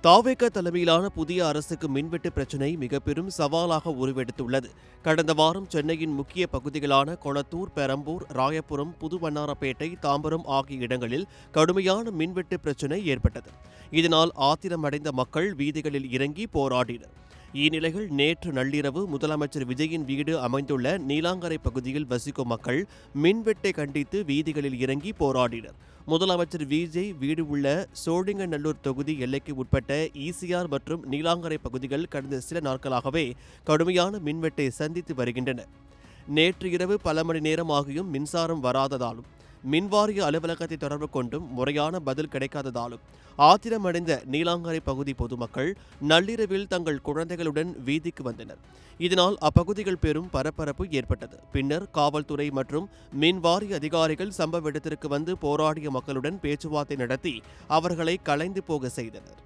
தாவேக தலைமையிலான புதிய அரசுக்கு மின்வெட்டு பிரச்சினை மிக பெரும் சவாலாக உருவெடுத்துள்ளது. கடந்த வாரம் சென்னையின் முக்கிய பகுதிகளான கொளத்தூர், பெரம்பூர், ராயபுரம், புதுவண்ணாரப்பேட்டை, தாம்பரம் ஆகிய இடங்களில் கடுமையான மின்வெட்டு பிரச்சினை ஏற்பட்டது. இதனால் ஆத்திரமடைந்த மக்கள் வீதிகளில் இறங்கி போராடினர். இந்நிலையில் நேற்று நள்ளிரவு முதலமைச்சர் விஜயின் வீடு அமைந்துள்ள நீலாங்கரை பகுதியில் வசிக்கும் மக்கள் மின்வெட்டை கண்டித்து வீதிகளில் இறங்கி போராடினர். முதலமைச்சர் விஜய் வீடு உள்ள சோழிங்கநல்லூர் தொகுதி எல்லைக்கு உட்பட்ட ஈசிஆர் மற்றும் நீலாங்கரை பகுதிகள் கடந்த சில நாட்களாகவே கடுமையான மின்வெட்டை சந்தித்து வருகின்றன. நேற்று இரவு பல மணி நேரமாகியும் மின்சாரம் வராததாலும் மின்வாரிய அலுவலகத்தை தொடர்பு கொண்டும் முறையான பதில் கிடைக்காததாலும் ஆத்திரமடைந்த நீலாங்கரை பகுதி பொதுமக்கள் நள்ளிரவில் தங்கள் குழந்தைகளுடன் வீதிக்கு வந்தனர். இதனால் அப்பகுதிகள் பெரும் பரபரப்பு ஏற்பட்டது. பின்னர் காவல்துறை மற்றும் மின்வாரிய அதிகாரிகள் சம்பவ இடத்திற்கு வந்து போராடிய மக்களுடன் பேச்சுவார்த்தை நடத்தி அவர்களை கலைந்து போக செய்தனர்.